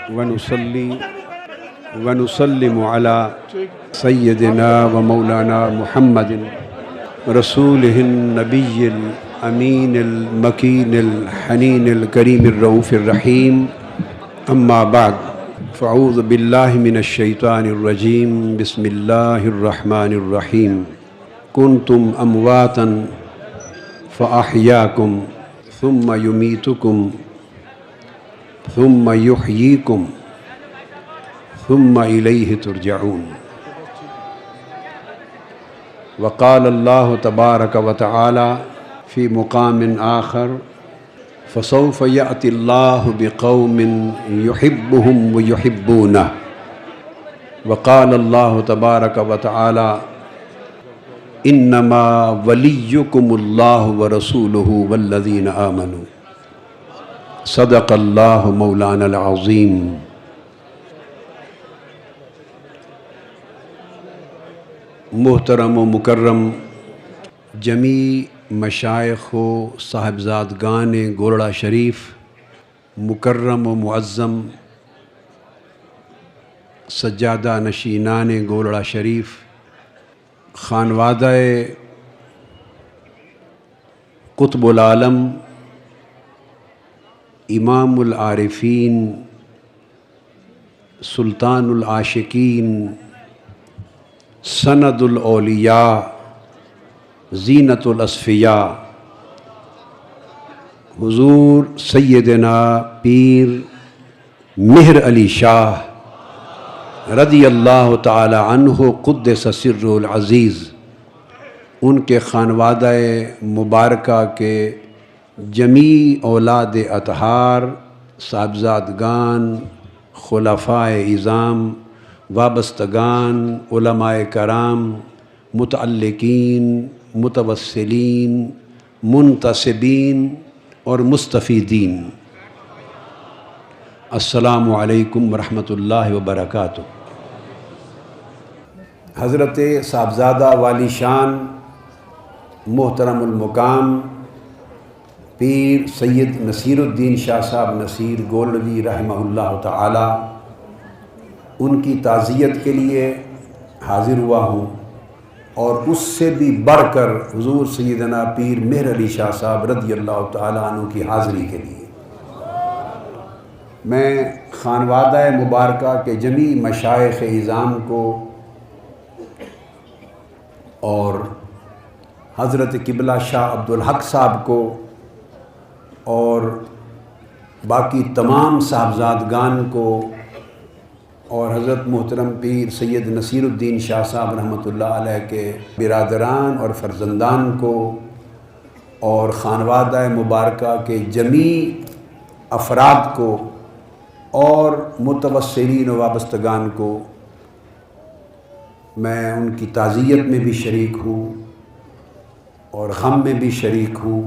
ونصلي ونسلم على سيدنا ومولانا محمد رسوله النبي الأمين المكين الحنين الكريم الرؤوف الرحيم. أما بعد، فأعوذ بالله من الشيطان الرجيم. بسم الله الرحمن الرحيم. كنتم أمواتا فأحياكم ثم يميتكم ثم يحييكم ثم إليه ترجعون. وقال الله تبارك وتعالى في مقام آخر: فسوف يأتي الله بقوم يحبهم ويحبونه. وقال الله تبارك وتعالى: انما وليكم الله ورسوله والذین آمنوا. صدق اللہ مولانا العظیم. محترم و مکرم جمیع مشائخ و صاحبزادگان گولڑا شریف، مکرم و معظم سجادہ نشینان گولڑا شریف، خانوادہ قطب العالم، امام العارفین، سلطان العاشقین، سند الاولیاء، زینت الاصفیاء، حضور سیدنا پیر مہر علی شاہ رضی اللہ تعالی عنہ قدس سرہ العزیز، ان کے خانوادہ مبارکہ کے جمیع اولاد اطہار، صاحبزادگان، خلفاء اعظام، وابستگان، علماء کرام، متعلقین، متوسلین، منتسبین اور مستفیدین، السلام علیکم ورحمۃ اللہ وبرکاتہ. حضرت صاحبزادہ والی شان محترم المقام پیر سید نصیر الدین شاہ صاحب نصیر گولڑوی رحمہ اللہ تعالی، ان کی تعزیت کے لیے حاضر ہوا ہوں، اور اس سے بھی بڑھ کر حضور سیدنا پیر مہر علی شاہ صاحب رضی اللہ تعالی عنہ کی حاضری کے لیے میں خانوادہ مبارکہ کے جمیع مشائخ اعظام کو اور حضرت قبلہ شاہ عبدالحق صاحب کو اور باقی تمام صاحبزادگان کو اور حضرت محترم پیر سید نصیر الدین شاہ صاحب رحمۃ اللہ علیہ کے برادران اور فرزندان کو اور خانوادہ مبارکہ کے جمیع افراد کو اور متوسلین و وابستگان کو میں ان کی تعزیت میں بھی شریک ہوں اور غم میں بھی شریک ہوں،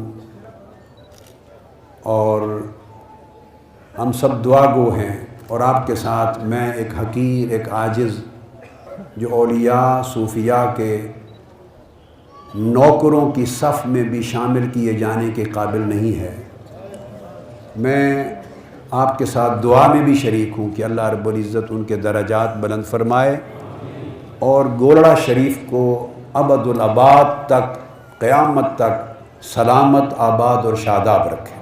اور ہم سب دعا گو ہیں، اور آپ کے ساتھ میں ایک حقیر، ایک عاجز جو اولیاء صوفیاء کے نوکروں کی صف میں بھی شامل کیے جانے کے قابل نہیں ہے، میں آپ کے ساتھ دعا میں بھی شریک ہوں کہ اللہ رب العزت ان کے درجات بلند فرمائے اور گولڑا شریف کو ابد الاباد تک، قیامت تک سلامت، آباد اور شاداب رکھے.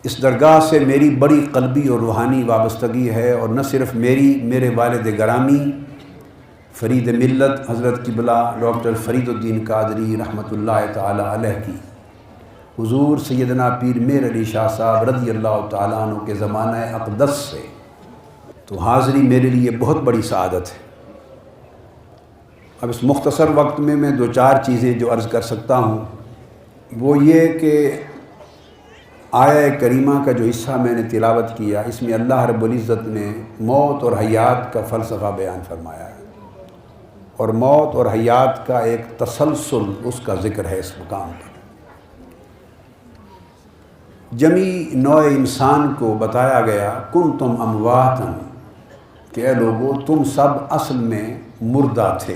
اس درگاہ سے میری بڑی قلبی اور روحانی وابستگی ہے، اور نہ صرف میری، میرے والد گرامی فرید ملت حضرت قبلہ ڈاکٹر فرید الدین قادری رحمۃ اللہ تعالی علیہ کی حضور سیدنا پیر مہر علی شاہ صاحب رضی اللہ تعالیٰ عنہ کے زمانہ اقدس سے تو حاضری میرے لیے بہت بڑی سعادت ہے. اب اس مختصر وقت میں دو چار چیزیں جو عرض کر سکتا ہوں وہ یہ کہ آیہ کریمہ کا جو حصہ میں نے تلاوت کیا، اس میں اللہ رب العزت نے موت اور حیات کا فلسفہ بیان فرمایا ہے، اور موت اور حیات کا ایک تسلسل اس کا ذکر ہے اس مقام پر. جمیع نوع انسان کو بتایا گیا کنتم امواتن، کہ اے لوگو تم سب اصل میں مردہ تھے،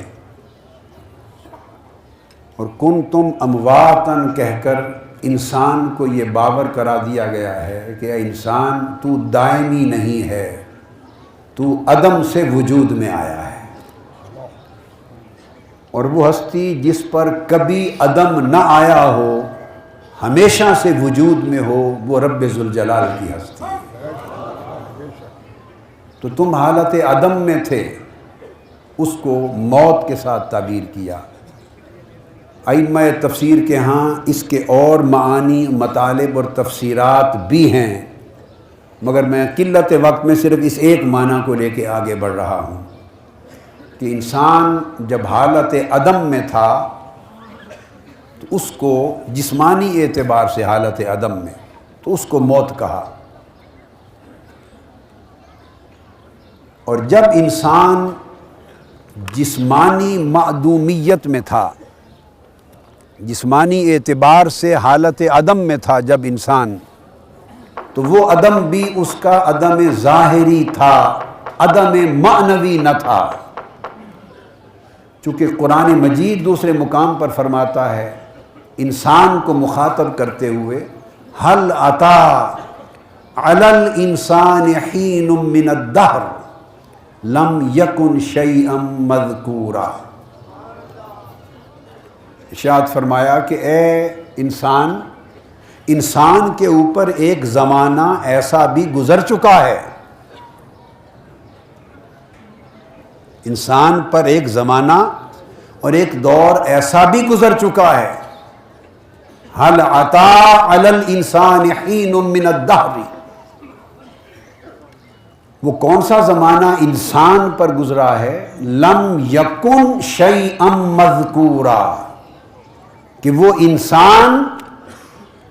اور کنتم امواتن کہہ کر انسان کو یہ باور کرا دیا گیا ہے کہ اے انسان تو دائمی نہیں ہے، تو عدم سے وجود میں آیا ہے، اور وہ ہستی جس پر کبھی عدم نہ آیا ہو، ہمیشہ سے وجود میں ہو، وہ رب ذوالجلال کی ہستی ہے۔ تو تم حالت عدم میں تھے، اس کو موت کے ساتھ تعبیر کیا۔ ائمہ تفسیر کے ہاں اس کے اور معانی، مطالب اور تفسیرات بھی ہیں، مگر میں قلت وقت میں صرف اس ایک معنی کو لے کے آگے بڑھ رہا ہوں کہ انسان جب حالت عدم میں تھا تو اس کو جسمانی اعتبار سے حالت عدم میں، تو اس کو موت کہا، اور جب انسان جسمانی معدومیت میں تھا، جسمانی اعتبار سے حالت عدم میں تھا جب انسان، تو وہ عدم بھی اس کا عدم ظاہری تھا، عدم معنوی نہ تھا، چونکہ قرآن مجید دوسرے مقام پر فرماتا ہے انسان کو مخاطب کرتے ہوئے هل أتى على الإنسان حين من الدهر لم يكن شيئا مذكورا۔ ارشاد فرمایا کہ اے انسان کے اوپر ایک زمانہ ایسا بھی گزر چکا ہے، انسان پر ایک زمانہ اور ایک دور ایسا بھی گزر چکا ہے، هل أتى على الإنسان حين من الدهر، وہ کون سا زمانہ انسان پر گزرا ہے، لم یکن شیئا مذکورا، کہ وہ انسان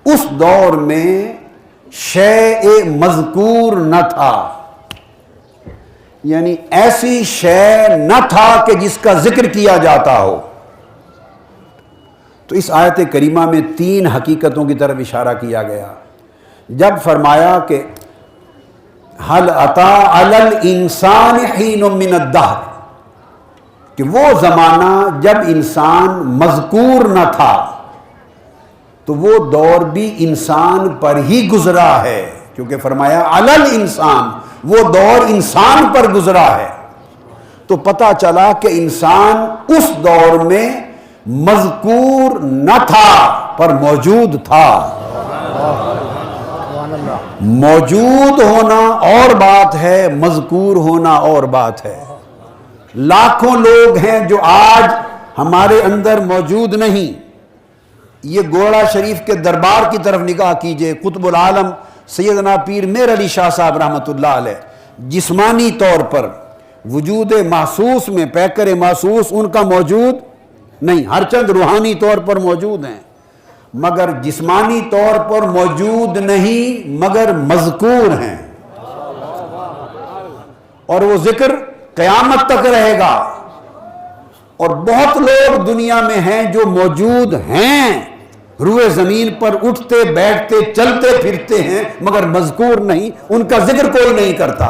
اس دور میں شیء مذکور نہ تھا، یعنی ایسی شے نہ تھا کہ جس کا ذکر کیا جاتا ہو۔ تو اس آیت کریمہ میں تین حقیقتوں کی طرف اشارہ کیا گیا۔ جب فرمایا کہ هل أتى على الإنسان حين من الدهر، کہ وہ زمانہ جب انسان مذکور نہ تھا، تو وہ دور بھی انسان پر ہی گزرا ہے، کیونکہ فرمایا علی الانسان، وہ دور انسان پر گزرا ہے، تو پتہ چلا کہ انسان اس دور میں مذکور نہ تھا پر موجود تھا۔ موجود ہونا اور بات ہے، مذکور ہونا اور بات ہے۔ لاکھوں لوگ ہیں جو آج ہمارے اندر موجود نہیں۔ یہ گوڑا شریف کے دربار کی طرف نگاہ کیجئے، قطب العالم سیدنا پیر میر علی شاہ صاحب رحمۃ اللہ علیہ جسمانی طور پر وجود محسوس میں، پیکر محسوس ان کا موجود نہیں، ہر چند روحانی طور پر موجود ہیں، مگر جسمانی طور پر موجود نہیں، مگر مذکور ہیں، اور وہ ذکر قیامت تک رہے گا۔ اور بہت لوگ دنیا میں ہیں جو موجود ہیں، روئے زمین پر اٹھتے بیٹھتے چلتے پھرتے ہیں، مگر مذکور نہیں، ان کا ذکر کوئی نہیں کرتا،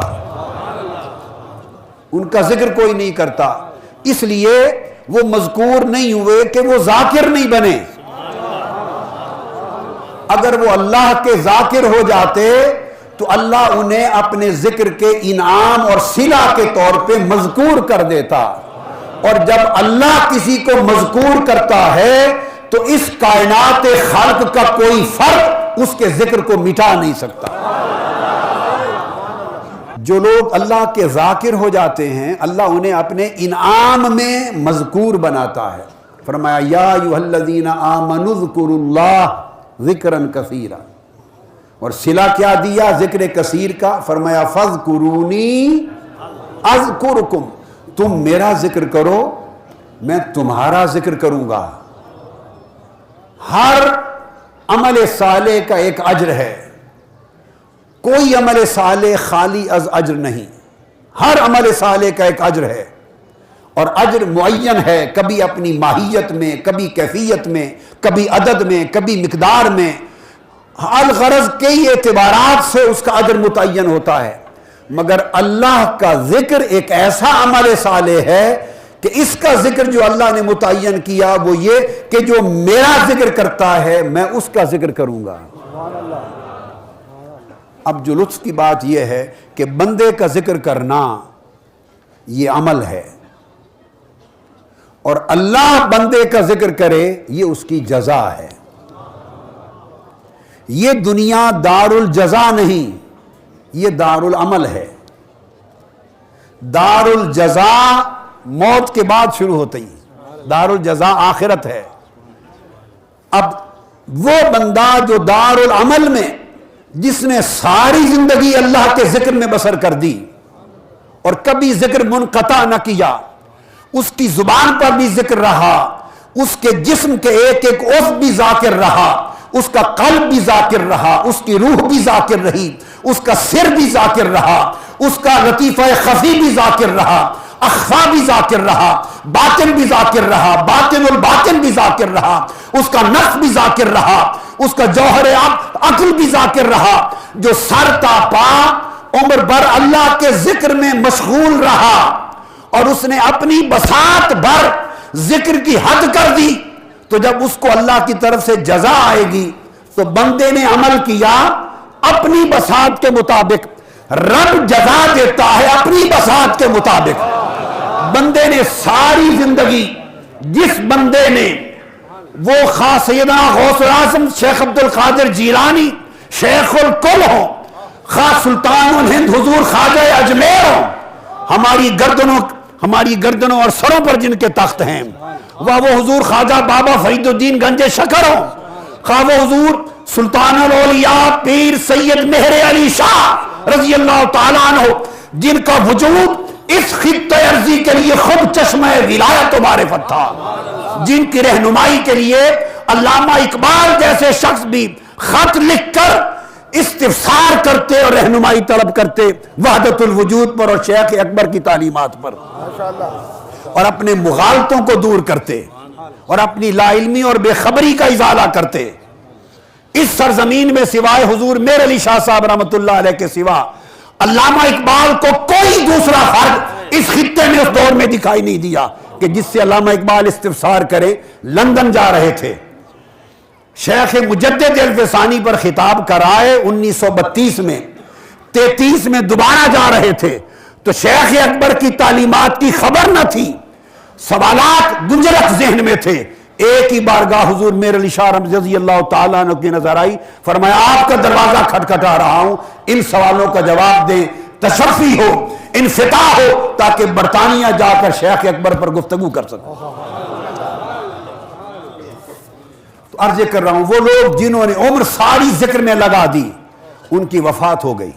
ان کا ذکر کوئی نہیں کرتا، اس لیے وہ مذکور نہیں ہوئے کہ وہ ذاکر نہیں بنے۔ اگر وہ اللہ کے ذاکر ہو جاتے تو اللہ انہیں اپنے ذکر کے انعام اور صلہ کے طور پہ مذکور کر دیتا، اور جب اللہ کسی کو مذکور کرتا ہے تو اس کائنات خلق کا کوئی فرق اس کے ذکر کو مٹا نہیں سکتا۔ جو لوگ اللہ کے ذاکر ہو جاتے ہیں، اللہ انہیں اپنے انعام میں مذکور بناتا ہے۔ فرمایا یا ایھا الذین آمنوا اذکروا اللہ ذکرًا کثیرا، اور صلہ کیا دیا ذکر کثیر کا، فرمایا فاذکرونی اذکرکم، تم میرا ذکر کرو میں تمہارا ذکر کروں گا۔ ہر عمل صالح کا ایک اجر ہے، کوئی عمل صالح خالی از اجر نہیں، ہر عمل صالح کا ایک اجر ہے، اور اجر معین ہے، کبھی اپنی ماہیت میں، کبھی کیفیت میں، کبھی عدد میں، کبھی مقدار میں، الغرض کئی اعتبارات سے اس کا اجر متعین ہوتا ہے۔ مگر اللہ کا ذکر ایک ایسا عمل صالح ہے کہ اس کا ذکر جو اللہ نے متعین کیا وہ یہ کہ جو میرا ذکر کرتا ہے میں اس کا ذکر کروں گا۔ اب جو لطف کی بات یہ ہے کہ بندے کا ذکر کرنا یہ عمل ہے، اور اللہ بندے کا ذکر کرے یہ اس کی جزا ہے۔ یہ دنیا دار الجزا نہیں، یہ دار العمل ہے۔ دار الجزا موت کے بعد شروع ہوتی ہے، دار الجزا آخرت ہے۔ اب وہ بندہ جو دار العمل میں، جس نے ساری زندگی اللہ کے ذکر میں بسر کر دی اور کبھی ذکر منقطع نہ کیا، اس کی زبان پر بھی ذکر رہا، اس کے جسم کے ایک ایک عضو بھی ذاکر رہا، اس کا قلب بھی ذاکر رہا، اس کی روح بھی ذاکر رہی، اس کا سر بھی ذاکر رہا، اس کا لطیفہ خفی بھی ذاکر رہا، اخفا بھی ذاکر رہا، باطن بھی ذاکر رہا، باطن الباطن بھی ذاکر رہا، اس کا نفس بھی ذاکر رہا، اس کا جوہر عقل بھی ذاکر رہا، جو سر تا پا عمر بھر اللہ کے ذکر میں مشغول رہا اور اس نے اپنی بساط بھر ذکر کی حد کر دی، تو جب اس کو اللہ کی طرف سے جزا آئے گی تو بندے نے عمل کیا اپنی بساط کے مطابق، رب جزا دیتا ہے اپنی بساط کے مطابق۔ بندے نے ساری زندگی، جس بندے نے وہ خاص سیدنا غوث الاعظم شیخ عبد القادر جیلانی شیخ الکل ہو، خاص سلطان الہند حضور خواجہ اجمیر ہو، ہماری گردنوں اور سروں پر جن کے تخت ہیں، وہ حضور خواجہ بابا فرید الدین گنج شکر ہو، خواہ وہ حضور سلطان الاولیاء پیر سید مہر علی شاہ رضی اللہ تعالیٰ عنہ، جن کا وجود اس خطہ ارضی کے لیے خود چشمہ ولایت و معرفت تھا، جن کی رہنمائی کے لیے علامہ اقبال جیسے شخص بھی خط لکھ کر استفسار کرتے اور رہنمائی طلب کرتے وحدت الوجود پر اور شیخ اکبر کی تعلیمات پر، اور اپنے مغالطوں کو دور کرتے اور اپنی لا علمی اور بے خبری کا ازالہ کرتے۔ اس سرزمین میں سوائے حضور میر علی شاہ صاحب رحمۃ اللہ علیہ کے سوا علامہ اقبال کو کوئی دوسرا فرد اس خطے میں اس دور میں دکھائی نہیں دیا کہ جس سے علامہ اقبال استفسار کرے۔ لندن جا رہے تھے، شیخ مجدد الفسانی پر خطاب کرائے 1932 میں، 33 میں دوبارہ جا رہے تھے تو شیخ اکبر کی تعلیمات کی خبر نہ تھی، سوالات گنجرک ذہن میں تھے۔ ایک ہی بارگاہ حضور میر علی شاہ رضی اللہ تعالیٰ عنہ کی نظر آئی، فرمایا آپ کا دروازہ کھٹکھٹا رہا ہوں، ان سوالوں کا جواب دیں، تشفی ہو، انفتاح ہو، تاکہ برطانیہ جا کر شیخ اکبر پر گفتگو کر سکوں۔ تو عرض کر رہا ہوں، وہ لوگ جنہوں نے عمر ساری ذکر میں لگا دی ان کی وفات ہو گئی،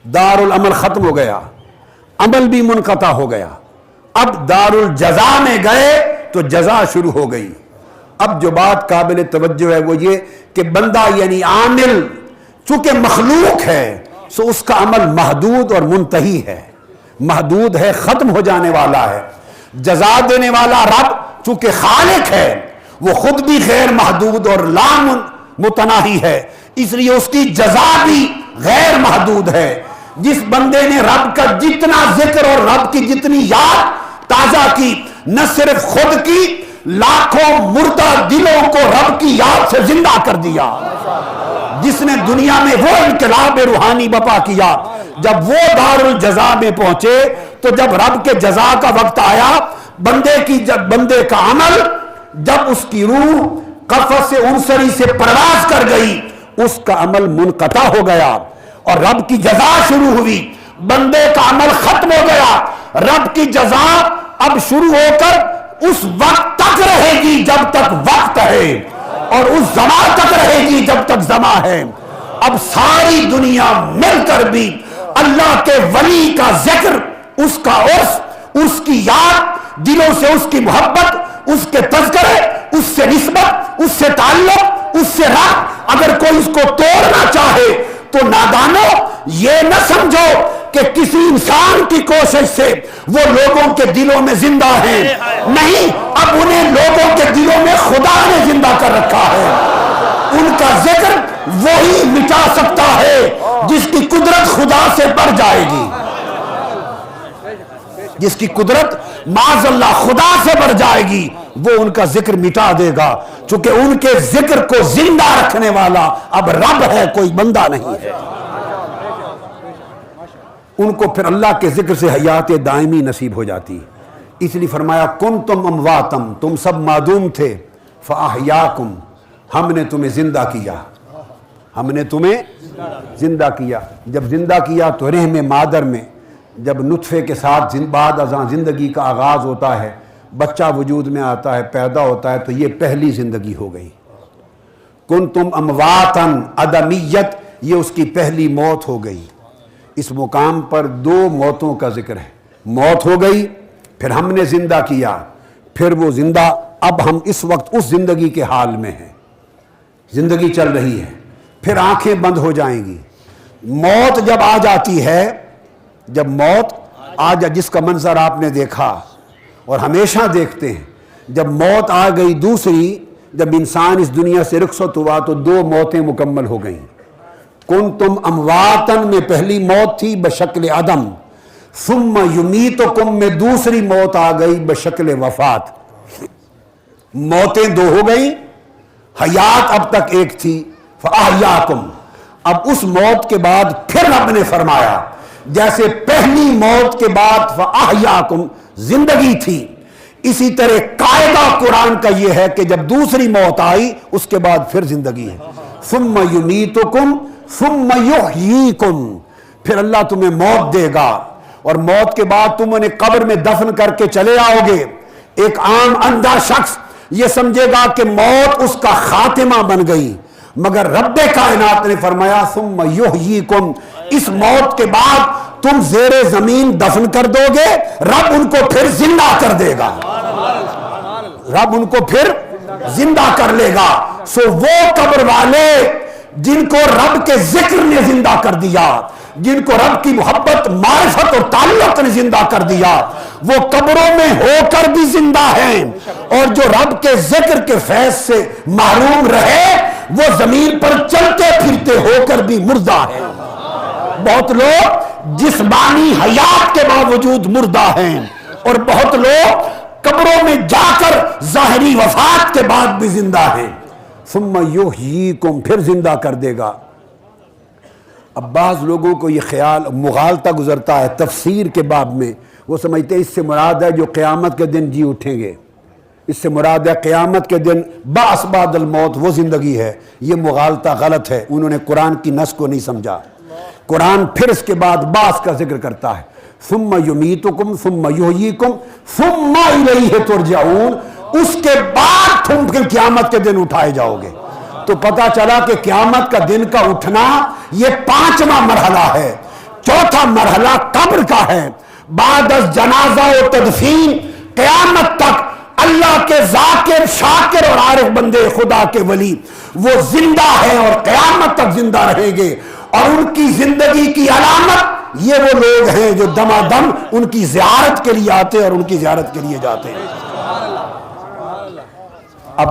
دار العمل ختم ہو گیا، عمل بھی منقطع ہو گیا۔ اب دار الجزا میں گئے تو جزا شروع ہو گئی۔ اب جو بات قابل توجہ ہے وہ یہ کہ بندہ یعنی عامل چونکہ مخلوق ہے، سو اس کا عمل محدود اور منتہی ہے، محدود ہے، ختم ہو جانے والا ہے۔ جزا دینے والا رب چونکہ خالق ہے، وہ خود بھی غیر محدود اور لا متناہی ہے، اس لیے اس کی جزا بھی غیر محدود ہے۔ جس بندے نے رب کا جتنا ذکر اور رب کی جتنی یاد تازہ کی، نہ صرف خود کی، لاکھوں مردہ دلوں کو رب کی یاد سے زندہ کر دیا۔ جس نے دنیا میں وہ انقلاب روحانی بپا کیا، جب وہ دار الجزا میں پہنچے تو جب رب کے جزا کا وقت آیا، بندے کا عمل، جب اس کی روح قفس عنصری سے پرواز کر گئی، اس کا عمل منقطع ہو گیا اور رب کی جزا شروع ہوئی۔ بندے کا عمل ختم ہو گیا، رب کی جزا اب شروع ہو کر اس وقت تک رہے گی جب تک وقت ہے، اور اس زمان تک رہے گی جب تک زمان ہے۔ اب ساری دنیا مل کر بھی اللہ کے ولی کا ذکر، اس کا عرف، اس کی یاد، دلوں سے اس کی محبت، اس کے تذکرے، اس سے نسبت، اس سے تعلق، اس سے ربط، اگر کوئی اس کو توڑنا چاہے تو نادانو یہ نہ سمجھو کہ کسی انسان کی کوشش سے وہ لوگوں کے دلوں میں زندہ ہیں، نہیں، اب انہیں لوگوں کے دلوں میں خدا نے زندہ کر رکھا ہے۔ ان کا ذکر وہی مٹا سکتا ہے جس کی قدرت خدا سے بڑھ جائے گی۔ جس کی قدرت معاذ اللہ خدا سے بڑھ جائے گی، وہ ان کا ذکر مٹا دے گا، چونکہ ان کے ذکر کو زندہ رکھنے والا اب رب ہے، کوئی بندہ نہیں ہے۔ ان کو پھر اللہ کے ذکر سے حیات دائمی نصیب ہو جاتی ہے۔ اس لیے فرمایا کنتم امواتم، تم سب معدوم تھے، فاحیاکم، ہم نے تمہیں زندہ کیا، ہم نے تمہیں زندہ کیا۔ جب زندہ کیا تو رحم مادر میں جب نطفے کے ساتھ بعد ازاں زندگی کا آغاز ہوتا ہے، بچہ وجود میں آتا ہے، پیدا ہوتا ہے، تو یہ پہلی زندگی ہو گئی۔ کنتم امواتن، عدمیت، یہ اس کی پہلی موت ہو گئی۔ اس مقام پر دو موتوں کا ذکر ہے، موت ہو گئی، پھر ہم نے زندہ کیا، پھر وہ زندہ، اب ہم اس وقت اس زندگی کے حال میں ہیں، زندگی چل رہی ہے، پھر آنکھیں بند ہو جائیں گی۔ موت جب آ جاتی ہے، جب موت آ جا، جس کا منظر آپ نے دیکھا اور ہمیشہ دیکھتے ہیں، جب موت آ گئی دوسری، جب انسان اس دنیا سے رخصت ہوا تو دو موتیں مکمل ہو گئیں۔ کنتم امواتن میں پہلی موت تھی بشکل عدم، ثم یمیتکم میں دوسری موت آ گئی بشکل وفات۔ موتیں دو ہو گئیں، حیات اب تک ایک تھی، فاحیاکم۔ اب اس موت کے بعد پھر رب نے فرمایا، جیسے پہلی موت کے بعد فاحیاکم زندگی تھی، اسی طرح قاعدہ قرآن کا یہ ہے کہ جب دوسری موت آئی اس کے بعد پھر زندگی ہے۔ ثم یمیتکم ثم یحییکم، پھر اللہ تمہیں موت دے گا، اور موت کے بعد تم انہیں قبر میں دفن کر کے چلے آؤ گے۔ ایک عام اندھا شخص یہ سمجھے گا کہ موت اس کا خاتمہ بن گئی، مگر رب کائنات نے فرمایا ثم یحییکم، اس موت کے بعد تم زیر زمین دفن کر دو گے، رب ان کو پھر زندہ کر دے گا، رب ان کو پھر زندہ کر لے گا۔ سو وہ قبر والے جن کو رب کے ذکر نے زندہ کر دیا، جن کو رب کی محبت، معرفت اور تعلق نے زندہ کر دیا، وہ قبروں میں ہو کر بھی زندہ ہیں، اور جو رب کے ذکر کے فیض سے محروم رہے وہ زمین پر چلتے پھرتے ہو کر بھی مردہ ہیں۔ بہت لوگ جسمانی حیات کے باوجود مردہ ہیں، اور بہت لوگ قبروں میں جا کر ظاہری وفات کے بعد بھی زندہ ہیں۔ ثم یحییکم، پھر زندہ کر دے گا۔ اب بعض لوگوں کو یہ خیال مغالطہ گزرتا ہے تفسیر کے باب میں، وہ سمجھتے ہیں اس سے مراد ہے جو قیامت کے دن جی اٹھیں گے، اس سے مراد ہے قیامت کے دن بعث بعد الموت، وہ زندگی ہے۔ یہ مغالطہ غلط ہے، انہوں نے قرآن کی نص کو نہیں سمجھا۔ قرآن پھر اس کے بعد بعث کا ذکر کرتا ہے، ثم یمیتکم ثم یحییکم ثم الیہ ترجعون، اس کے بعد تم پھر قیامت کے دن اٹھائے جاؤ گے۔ تو پتہ چلا کہ قیامت کا دن کا اٹھنا یہ پانچواں مرحلہ ہے۔ چوتھا مرحلہ قبر کا ہے، بعد از جنازہ و تدفین، قیامت تک اللہ کے ذاکر، شاکر اور عارف بندے خدا کے ولی وہ زندہ ہیں اور قیامت تک زندہ رہیں گے، اور ان کی زندگی کی علامت یہ وہ لوگ ہیں جو دمادم ان کی زیارت کے لیے آتے اور ان کی زیارت کے لیے جاتے ہیں۔ اب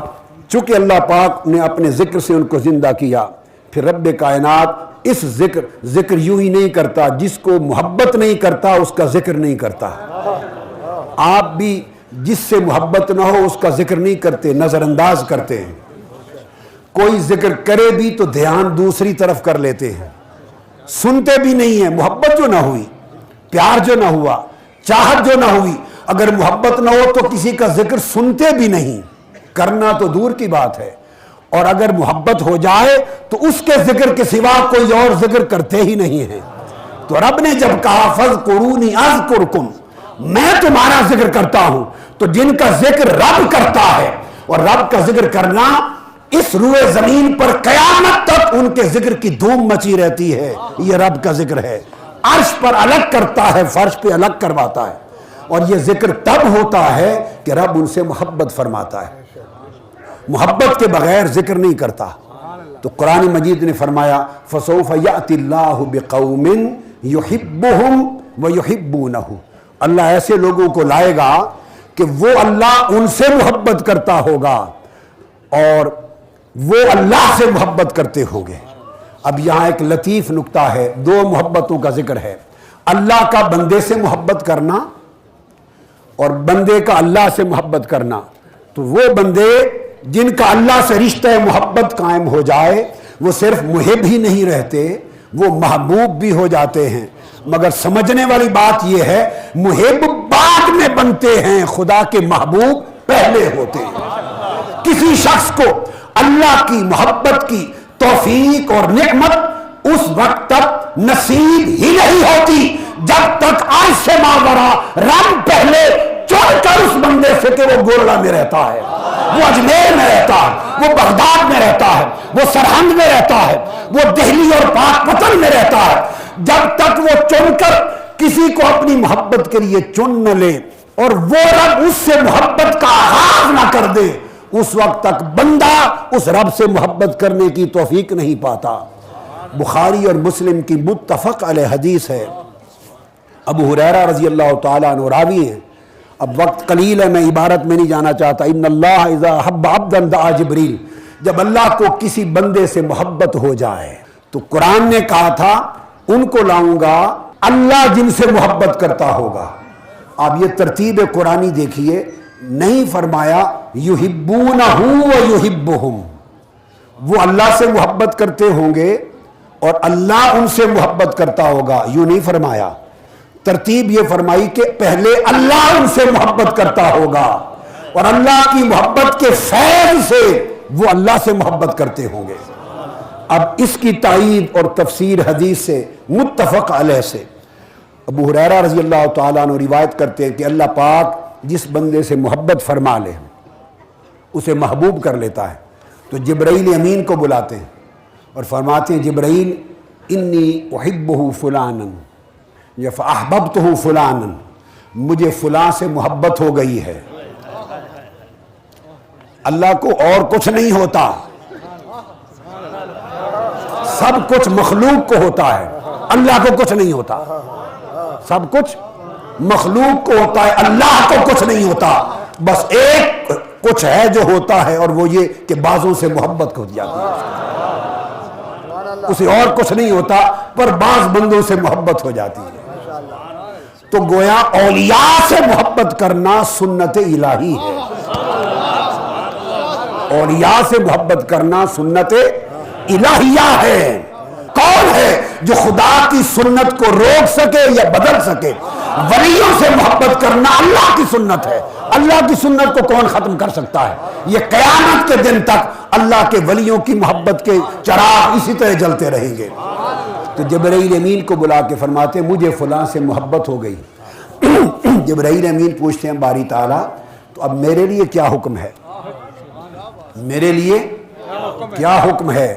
چونکہ اللہ پاک نے اپنے ذکر سے ان کو زندہ کیا، پھر رب کائنات اس ذکر یوں ہی نہیں کرتا، جس کو محبت نہیں کرتا اس کا ذکر نہیں کرتا۔ آپ بھی جس سے محبت نہ ہو اس کا ذکر نہیں کرتے، نظر انداز کرتے ہیں۔ کوئی ذکر کرے بھی تو دھیان دوسری طرف کر لیتے ہیں، سنتے بھی نہیں ہیں۔ محبت جو نہ ہوئی، پیار جو نہ ہوا، چاہت جو نہ ہوئی، اگر محبت نہ ہو تو کسی کا ذکر سنتے بھی نہیں، کرنا تو دور کی بات ہے، اور اگر محبت ہو جائے تو اس کے ذکر کے سوا کوئی اور ذکر کرتے ہی نہیں ہیں۔ تو رب نے جب کہا فَاذْكُرُونِي أَذْكُرْكُمْ، میں تمہارا ذکر کرتا ہوں، تو جن کا ذکر رب کرتا ہے، اور رب کا ذکر کرنا اس روئے زمین پر قیامت تک ان کے ذکر کی دھوم مچی رہتی ہے، یہ رب کا ذکر ہے۔ عرش پر الگ کرتا ہے، فرش پہ الگ کرواتا ہے، اور یہ ذکر تب ہوتا ہے کہ رب ان سے محبت فرماتا ہے، محبت کے بغیر ذکر نہیں کرتا۔ تو قرآن مجید نے فرمایا فَسَوْفَ يَأْتِ اللَّهُ بِقَوْمٍ يُحِبُّهُمْ وَيُحِبُّونَهُ، اللہ ایسے لوگوں کو لائے گا کہ وہ اللہ ان سے محبت کرتا ہوگا اور وہ اللہ سے محبت کرتے ہوں گے۔ اب یہاں ایک لطیف نکتہ ہے، دو محبتوں کا ذکر ہے، اللہ کا بندے سے محبت کرنا اور بندے کا اللہ سے محبت کرنا، تو وہ بندے جن کا اللہ سے رشتہ محبت قائم ہو جائے وہ صرف محب ہی نہیں رہتے، وہ محبوب بھی ہو جاتے ہیں۔ مگر سمجھنے والی بات یہ ہے محب بعد میں بنتے ہیں، خدا کے محبوب پہلے ہوتے ہیں۔ کسی شخص کو اللہ کی محبت کی توفیق اور نعمت اس وقت تک نصیب ہی نہیں ہوتی جب تک آج سے ماورا رب پہلے چڑھ کر اس بندے سے کہ وہ گورڑا میں رہتا ہے، وہ اجمیر میں رہتا ہے، وہ بغداد میں رہتا ہے، وہ سرہند میں رہتا ہے، وہ دہلی اور پاک پتن میں رہتا ہے، جب تک وہ چن کر کسی کو اپنی محبت کے لیے چن نہ لے اور وہ رب اس سے محبت کا آغاز نہ کر دے، اس وقت تک بندہ اس رب سے محبت کرنے کی توفیق نہیں پاتا۔ بخاری اور مسلم کی متفق علیہ حدیث ہے، ابو ہریرہ رضی اللہ تعالیٰ عنہ راوی ہیں۔ اب وقت قلیل ہے، میں عبارت میں نہیں جانا چاہتا۔ ان اللہ اذا حب عبدا دعا جبریل، جب اللہ کو کسی بندے سے محبت ہو جائے تو قرآن نے کہا تھا ان کو لاؤں گا اللہ جن سے محبت کرتا ہوگا۔ آپ یہ ترتیب قرآنی دیکھیے، نہیں فرمایا یحبونہ ویحبہم، وہ اللہ سے محبت کرتے ہوں گے اور اللہ ان سے محبت کرتا ہوگا، یوں نہیں فرمایا۔ ترتیب یہ فرمائی کہ پہلے اللہ ان سے محبت کرتا ہوگا اور اللہ کی محبت کے فیض سے وہ اللہ سے محبت کرتے ہوں گے۔ اب اس کی تائید اور تفسیر حدیث سے متفق علیہ سے ابو ہریرہ رضی اللہ تعالیٰ عنہ روایت کرتے ہیں کہ اللہ پاک جس بندے سے محبت فرما لے اسے محبوب کر لیتا ہے، تو جبرائیل امین کو بلاتے ہیں اور فرماتے ہیں جبرائیل انی احبہ فلانا یا فاحببتہ فلانا، مجھے فلاں سے محبت ہو گئی ہے۔ اللہ کو اور کچھ نہیں ہوتا، سب کچھ مخلوق کو ہوتا ہے، اللہ کو کچھ نہیں ہوتا۔ سب کچھ مخلوق کو ہوتا ہے، اللہ کو کچھ نہیں ہوتا۔ بس ایک کچھ ہے جو ہوتا ہے اور وہ یہ کہ بعضوں سے محبت ہو جاتی ہے، اسے اور کچھ نہیں ہوتا پر بعض بندوں سے محبت ہو جاتی ہے۔ تو گویا اولیاء سے محبت کرنا سنت الہی ہے، اولیاء سے محبت کرنا سنت الہیہ ہے۔ کون ہے جو خدا کی سنت کو روک سکے یا بدل سکے؟ ولیوں سے محبت کرنا اللہ کی سنت ہے، اللہ کی سنت کو کون ختم کر سکتا ہے؟ یہ قیامت کے دن تک اللہ کے ولیوں کی محبت کے چراغ اسی طرح جلتے رہیں گے۔ تو جبرائیل امین کو بلا کے فرماتے مجھے فلاں سے محبت ہو گئی۔ جبرائیل امین پوچھتے ہیں باری تعالیٰ تو اب میرے لیے کیا حکم ہے؟ میرے لیے کیا حکم ہے؟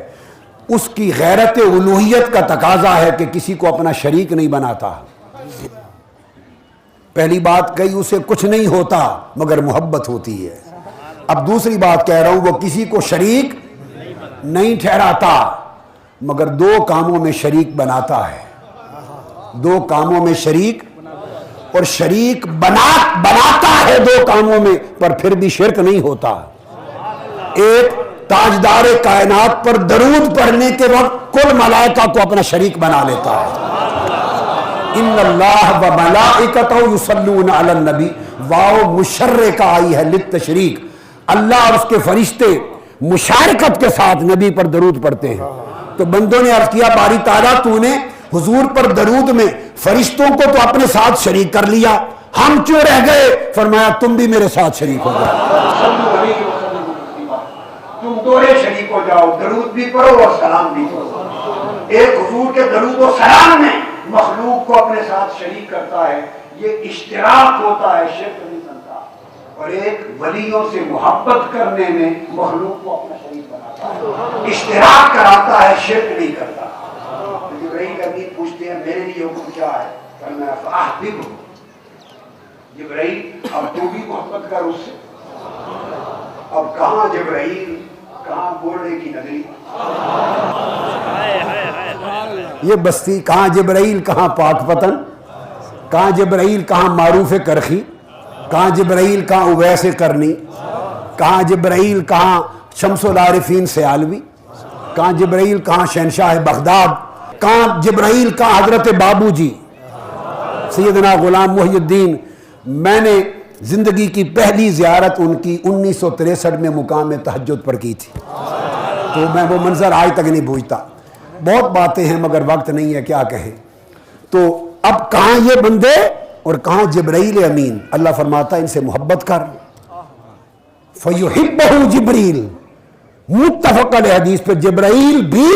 اس کی غیرت الوہیت کا تقاضا ہے کہ کسی کو اپنا شریک نہیں بناتا۔ پہلی بات کہی اسے کچھ نہیں ہوتا مگر محبت ہوتی ہے۔ اب دوسری بات کہہ رہا ہوں وہ کسی کو شریک نہیں ٹھہراتا مگر دو کاموں میں شریک بناتا ہے، دو کاموں میں شریک، اور شریک بناتا ہے دو کاموں میں پر پھر بھی شرک نہیں ہوتا۔ ایک تاجدار کائنات پر درود پڑھنے کے وقت کل ملائکہ کو اپنا شریک بنا لیتا ہے۔ ان اللہ و ملائکتہ یصلون علی النبی، واو مشرکہ آئی ہے للتشریک، اللہ اور اس کے فرشتے مشارکت کے ساتھ نبی پر درود پڑھتے ہیں۔ تو بندوں نے عرض کیا باری تعالیٰ تو نے حضور پر درود میں فرشتوں کو تو اپنے ساتھ شریک کر لیا، ہم کیوں رہ گئے؟ فرمایا تم بھی میرے ساتھ شریک ہو جاؤ، تم دورے شریک ہو جاؤ، درود بھی پڑھو اور سلام بھی پڑھو۔ ایک حضور کے درود و سلام میں مخلوق کو اپنے ساتھ شریک کرتا ہے، یہ اشتراک ہوتا ہے، شرک نہیں بنتا۔ اور ایک ولیوں سے محبت کرنے میں مخلوق کو اپنا شریک بناتا ہے، اشتراک کراتا ہے، شرک نہیں کرتا۔ جبرائیل امین پوچھتے ہیں میرے لیے حکم کیا ہے؟ فرمایا فاحببہ، جبرائیل اب تو بھی محبت کر اس سے۔ اب کہاں جبرائیل، کہاں گوڑے کی نگری، یہ بستی کہاں جبرائیل، کہاں پاک پتن، کہاں جبرائیل، کہاں معروف کرخی، کہاں جبرائیل، کہاں اویس کرنی، کہاں جبرائیل، کہاں شمس العارفین سیالوی، کہاں جبرائیل، کہاں شہنشاہ بغداد، کہاں جبرائیل، کہاں حضرت بابو جی سیدنا غلام محی الدین۔ میں نے زندگی کی پہلی زیارت ان کی 1963 میں مقام تہجد پر کی تھی، تو میں وہ منظر آج تک نہیں بھولتا۔ بہت باتیں ہیں مگر وقت نہیں ہے کیا کہیں۔ تو اب کہاں یہ بندے اور کہاں جبرائیل امین، اللہ فرماتا ہے ان سے محبت کر، فَيُحِبَّهُ جبریل، متفق علیہ حدیث پہ جبرائیل بھی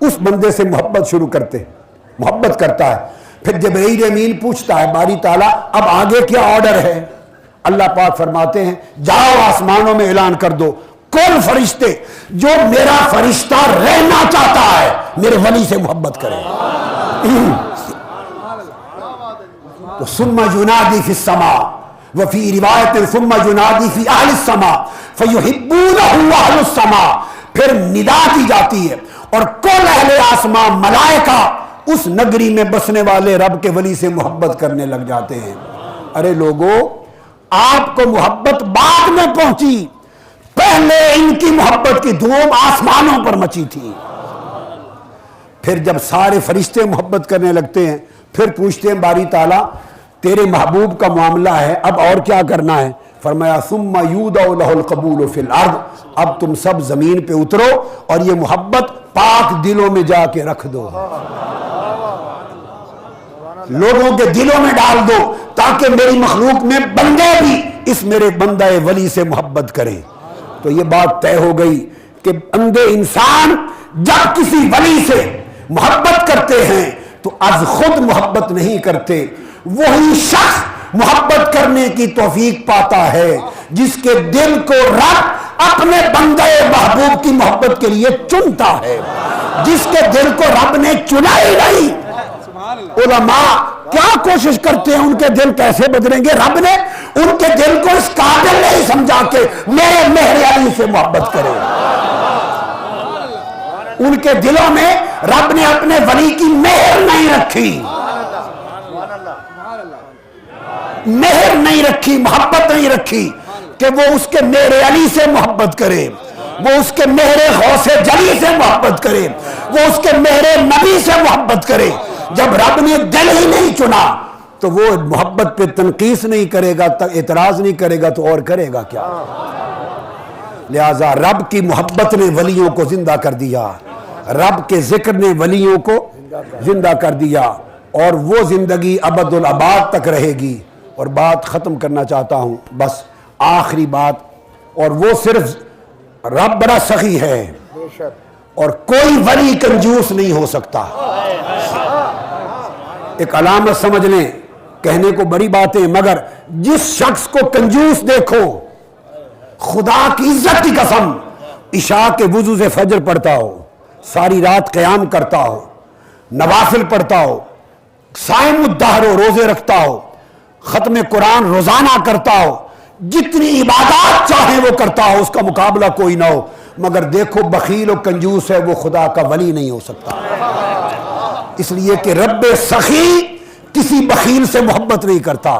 اس بندے سے محبت کرتا ہے۔ پھر جبرائیل امین پوچھتا ہے باری تعالیٰ اب آگے کیا آرڈر ہے؟ اللہ پاک فرماتے ہیں جاؤ آسمانوں میں اعلان کر دو کل فرشتے جو میرا فرشتہ رہنا چاہتا ہے میرے ولی سے محبت کرے۔ تو ثم ینادی فی السماء وفی روایت ثم ینادی فی اہل السماء فیحبونہ اہل السماء، پھر ندا کی جاتی ہے اور کل اہل آسمان ملائکہ اس نگری میں بسنے والے رب کے ولی سے محبت کرنے لگ جاتے ہیں۔ ارے لوگوں، آپ کو محبت بعد میں پہنچی، پہلے ان کی محبت کی دھوم آسمانوں پر مچی تھی۔ پھر جب سارے فرشتے محبت کرنے لگتے ہیں پھر پوچھتے ہیں باری تعالیٰ تیرے محبوب کا معاملہ ہے اب اور کیا کرنا ہے؟ فرمایا ثم یودع لہ القبول فی الارض، اب تم سب زمین پہ اترو اور یہ محبت پاک دلوں میں جا کے رکھ دو، لوگوں کے دلوں میں ڈال دو تاکہ میری مخلوق میں بندے بھی اس میرے بندہ ولی سے محبت کریں۔ تو یہ بات طے ہو گئی کہ اندھے انسان جب کسی ولی سے محبت کرتے ہیں تو از خود محبت نہیں کرتے، وہی شخص محبت کرنے کی توفیق پاتا ہے جس کے دل کو رب اپنے بندے محبوب کی محبت کے لیے چنتا ہے، جس کے دل کو رب نے چنا ہی نہیں۔ علماء کیا کوشش کرتے ہیں ان کے دل کیسے بدلیں گے؟ رب نے ان کے دل کو اس قابل نہیں سمجھا کہ میرے مہر علی سے محبت کرے۔ ان کے دلوں میں رب نے اپنے ولی کی مہر نہیں رکھی، مہر نہیں رکھی، محبت نہیں رکھی کہ وہ اس کے مہر علی سے محبت کرے، وہ اس کے مہر غوث جلی سے محبت کرے، وہ اس کے مہر نبی سے محبت کرے۔ جب رب نے دل ہی نہیں چنا تو وہ محبت پہ تنقیس نہیں کرے گا، اعتراض نہیں کرے گا تو اور کرے گا کیا؟ لہذا رب کی محبت نے ولیوں کو زندہ کر دیا، رب کے ذکر نے ولیوں کو زندہ کر دیا، اور وہ زندگی ابد الاباد تک رہے گی۔ اور بات ختم کرنا چاہتا ہوں، بس آخری بات، اور وہ صرف رب بڑا سخی ہے اور کوئی ولی کنجوس نہیں ہو سکتا۔ ایک علامت سمجھ لیں، کہنے کو بڑی باتیں مگر جس شخص کو کنجوس دیکھو، خدا کی عزت کی قسم، عشاء کے وضو سے فجر پڑھتا ہو، ساری رات قیام کرتا ہو، نوافل پڑھتا ہو، صائم الدہر ہو، روزے رکھتا ہو، ختم قرآن روزانہ کرتا ہو، جتنی عبادات چاہیں وہ کرتا ہو، اس کا مقابلہ کوئی نہ ہو، مگر دیکھو بخیل و کنجوس ہے، وہ خدا کا ولی نہیں ہو سکتا۔ اس لیے کہ رب سخی کسی بخیل سے محبت نہیں کرتا،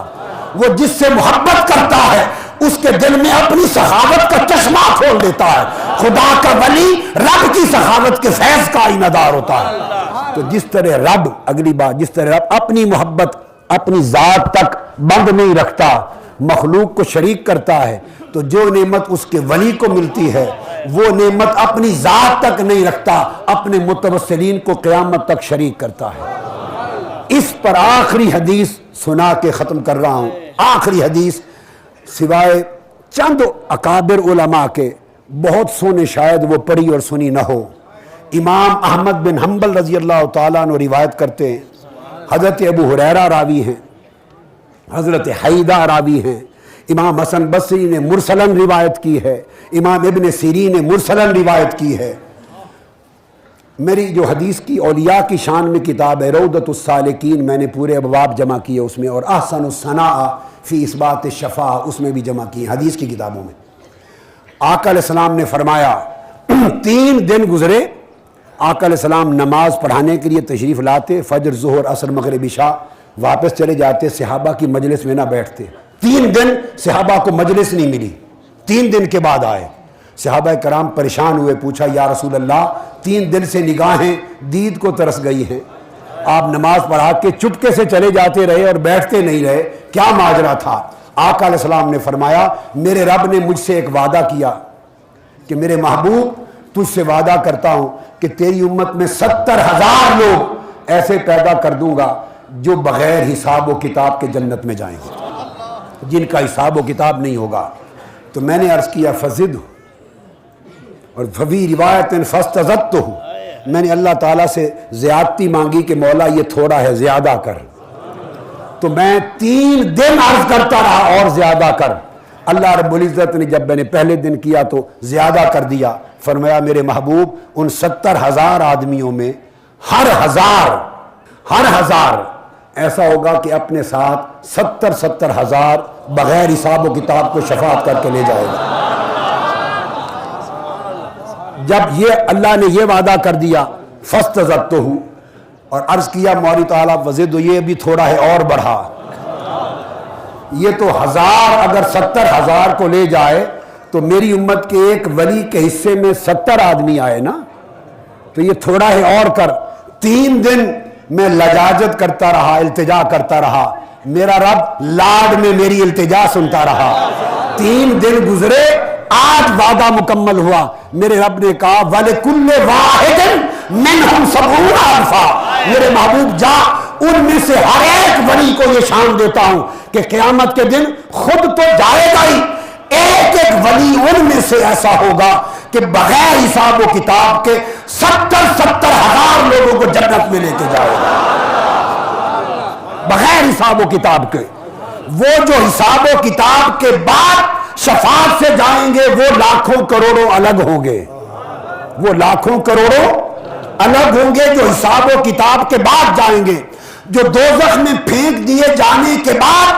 وہ جس سے محبت کرتا ہے اس کے دل میں اپنی سخاوت کا چشمہ کھول دیتا ہے۔ خدا کا ولی رب کی سخاوت کے فیض کا آئینہ دار ہوتا ہے۔ تو جس طرح رب، اگلی بات، جس طرح رب اپنی محبت اپنی ذات تک بند نہیں رکھتا، مخلوق کو شریک کرتا ہے، تو جو نعمت اس کے ولی کو ملتی ہے وہ نعمت اپنی ذات تک نہیں رکھتا، اپنے متوسلین کو قیامت تک شریک کرتا ہے۔ اس پر آخری حدیث سنا کے ختم کر رہا ہوں۔ آخری حدیث سوائے چند اکابر علماء کے بہت سونے شاید وہ پڑھی اور سنی نہ ہو۔ امام احمد بن حنبل رضی اللہ تعالیٰ عنہ روایت کرتے ہیں، حضرت ابو ہریرہ راوی ہیں، حضرت حیدہ راوی ہیں، امام حسن بصری نے مرسلن روایت کی ہے، امام ابن سیرین نے مرسلن روایت کی ہے۔ میری جو حدیث کی اولیاء کی شان میں کتاب ہے روضۃ السالکین، میں نے پورے ابواب جمع کیے اس میں، اور احسن الثناء فی اثبات الشفاعہ اس میں بھی جمع کی حدیث کی کتابوں میں۔ آقا علیہ السلام نے فرمایا 3 دن گزرے، آقا علیہ السلام نماز پڑھانے کے لیے تشریف لاتے، فجر ظہر عصر مغرب عشاء، واپس چلے جاتے، صحابہ کی مجلس میں نہ بیٹھتے۔ 3 دن صحابہ کو مجلس نہیں ملی، 3 دن کے بعد آئے، صحابہ کرام پریشان ہوئے، پوچھا یا رسول اللہ 3 دن سے نگاہیں دید کو ترس گئی ہیں، آپ نماز پڑھا کے چپکے سے چلے جاتے رہے اور بیٹھتے نہیں رہے، کیا ماجرا تھا؟ آقا علیہ السلام نے فرمایا میرے رب نے مجھ سے ایک وعدہ کیا کہ میرے محبوب تجھ سے وعدہ کرتا ہوں کہ تیری امت میں 70,000 لوگ ایسے پیدا کر دوں گا جو بغیر حساب و کتاب کے جنت میں جائیں گے، جن کا حساب و کتاب نہیں ہوگا۔ تو میں نے عرض کیا فزد اور ففی روایت فاستزدتہ، میں نے اللہ تعالیٰ سے زیادتی مانگی کہ مولا یہ تھوڑا ہے زیادہ کر، تو میں 3 دن عرض کرتا رہا اور زیادہ کر۔ اللہ رب العزت نے جب میں نے پہلے دن کیا تو زیادہ کر دیا، فرمایا میرے محبوب ان 70,000 آدمیوں میں ہر ہزار ایسا ہوگا کہ اپنے ساتھ 70,000 بغیر حساب و کتاب کو شفاعت کر کے لے جائے گا۔ جب یہ اللہ نے یہ وعدہ کر دیا فاستزدتہ اور عرض کیا مولا تعالیٰ وزد، یہ بھی تھوڑا ہے اور بڑھا، یہ تو 1000 اگر 70,000 کو لے جائے تو میری امت کے ایک ولی کے حصے میں 70 آدمی آئے نا، تو یہ تھوڑا ہے اور کر۔ 3 دن میں لجاجت کرتا رہا، التجا کرتا رہا، میرا رب لاڈ میں میری التجا سنتا رہا۔ 3 دن گزرے، آج وعدہ مکمل ہوا، میرے رب نے کہا وَلِكُلِّ وَاحِدٍ مِّنْهُمْ 70,000، میرے محبوب جا ان میں سے ہر ایک ولی کو یہ شان دیتا ہوں کہ قیامت کے دن خود تو جائے گا ہی، ایک ولی ان میں سے ایسا ہوگا کہ بغیر حساب و کتاب کے 70,000 لوگوں کو جنت میں لے کے جائے گا، بغیر حساب و کتاب کے۔ وہ جو حساب و کتاب کے بعد شفاعت سے جائیں گے وہ لاکھوں کروڑوں الگ ہوں گے، وہ لاکھوں کروڑوں الگ ہوں گے جو حساب و کتاب کے بعد جائیں گے۔ جو دوزخ میں پھینک دیے جانے کے بعد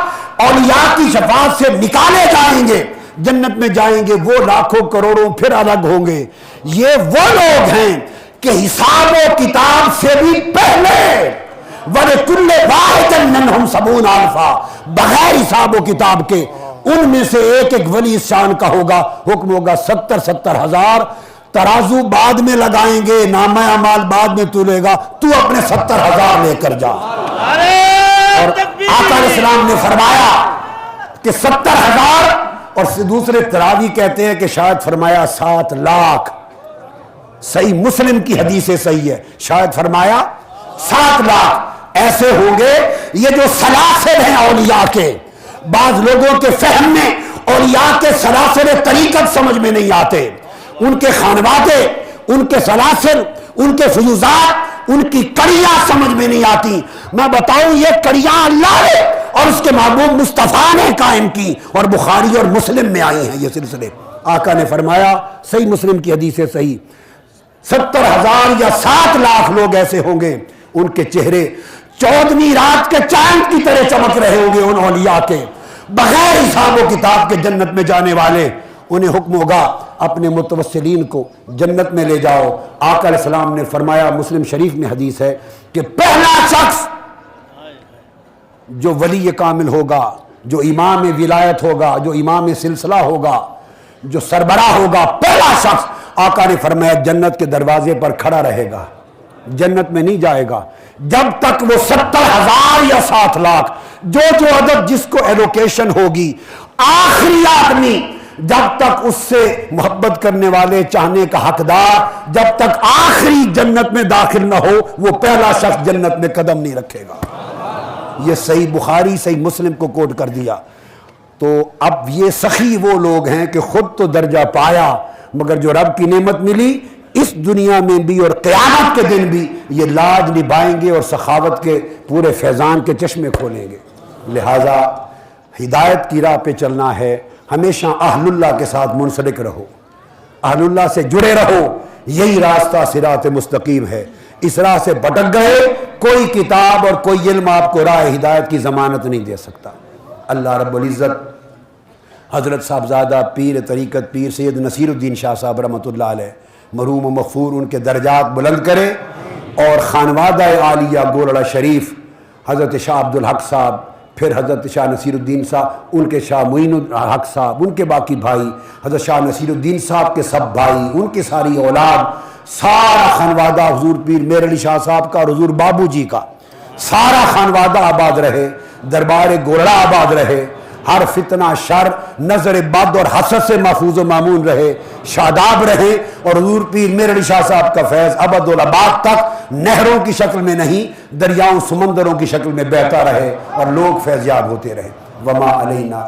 اولیاء کی شفاعت سے نکالے جائیں گے، جنت میں جائیں گے، وہ لاکھوں کروڑوں پھر الگ ہوں گے۔ یہ وہ لوگ ہیں کہ حساب و کتاب سے بھی پہلے وَلِكُلِّ وَاحِدٍ مِّنْهُمْ 70,000 بغیر حساب و کتاب کے، ان میں سے ایک ولی اس شان کا ہوگا، حکم ہوگا 70,000 ترازو بعد میں لگائیں گے، نامہ اعمال بعد میں تولے گا، تو اپنے 70,000 لے کر جا۔ اور آقا علیہ السلام نے فرمایا کہ 70,000، اور دوسرے تراوی کہتے ہیں کہ شاید فرمایا 7 لاکھ، صحیح مسلم کی حدیث صحیح ہے، شاید فرمایا 7 لاکھ ایسے ہوں گے۔ یہ جو سلاسل ہیں اولیاء کے، بعض لوگوں کے فہم میں اولیاء کے سلاسل طریقت سمجھ میں نہیں آتے، ان کے خانوادے، ان کے سلاسل، ان کے فیوزات، ان کی کڑیاں سمجھ میں نہیں آتی۔ میں بتاؤں یہ کڑیاں اللہ نے اور اس کے محبوب مصطفیٰ نے قائم کی، اور بخاری اور مسلم میں آئی ہیں یہ سلسلے۔ آقا نے فرمایا، صحیح مسلم کی حدیث ہے صحیح، 70,000 یا 7 لاکھ لوگ ایسے ہوں گے، ان کے چہرے 14ویں رات کے چاند کی طرح چمک رہے ہوں گے، ان اولیاء کے بغیر حساب و کتاب کے جنت میں جانے والے۔ انہیں حکم ہوگا اپنے متوسلین کو جنت میں لے جاؤ۔ آقا علیہ السلام نے فرمایا، مسلم شریف میں حدیث ہے کہ پہلا شخص جو ولی کامل ہوگا، جو امام ولایت ہوگا، جو امام سلسلہ ہوگا، جو سربراہ ہوگا، پہلا شخص آقا نے فرمایا جنت کے دروازے پر کھڑا رہے گا، جنت میں نہیں جائے گا جب تک وہ 70,000 یا 7 لاکھ جو عدد جس کو ایلوکیشن ہوگی، آخری آدمی جب تک اس سے محبت کرنے والے، چاہنے کا حقدار، جب تک آخری جنت میں داخل نہ ہو، وہ پہلا شخص جنت میں قدم نہیں رکھے گا۔ یہ صحیح بخاری صحیح مسلم کو کوٹ کر دیا۔ تو اب یہ سخی وہ لوگ ہیں کہ خود تو درجہ پایا، مگر جو رب کی نعمت ملی اس دنیا میں بھی اور قیامت کے دن بھی یہ لاج نبھائیں گے اور سخاوت کے پورے فیضان کے چشمے کھولیں گے۔ لہٰذا ہدایت کی راہ پہ چلنا ہے، ہمیشہ اہل اللہ کے ساتھ منسلک رہو، اہل اللہ سے جڑے رہو، یہی راستہ صراط مستقیم ہے۔ اس راہ سے بھٹک گئے، کوئی کتاب اور کوئی علم آپ کو راہ ہدایت کی ضمانت نہیں دے سکتا۔ اللہ رب العزت حضرت صاحبزادہ پیر طریقت پیر سید نصیر الدین شاہ صاحب رحمۃ اللہ علیہ، مرحوم و مغفور، ان کے درجات بلند کرے، اور خانوادہ عالیہ گولڑا شریف، حضرت شاہ عبدالحق صاحب، پھر حضرت شاہ نصیر الدین صاحب، ان کے شاہ معین الحق صاحب، ان کے باقی بھائی، حضرت شاہ نصیر الدین صاحب کے سب بھائی، ان کی ساری اولاد، سارا خانوادہ حضور پیر میر علی شاہ صاحب کا اور حضور بابو جی کا سارا خانوادہ آباد رہے، دربار گولڑا آباد رہے، ہر فتنہ شر نظر بد اور حسد سے محفوظ و معمون رہے، شاداب رہے، اور حضور پیر میر علی شاہ صاحب کا فیض ابدالآباد تک نہروں کی شکل میں نہیں، دریاؤں سمندروں کی شکل میں بہتا رہے اور لوگ فیض یاب ہوتے رہے۔ وما علینا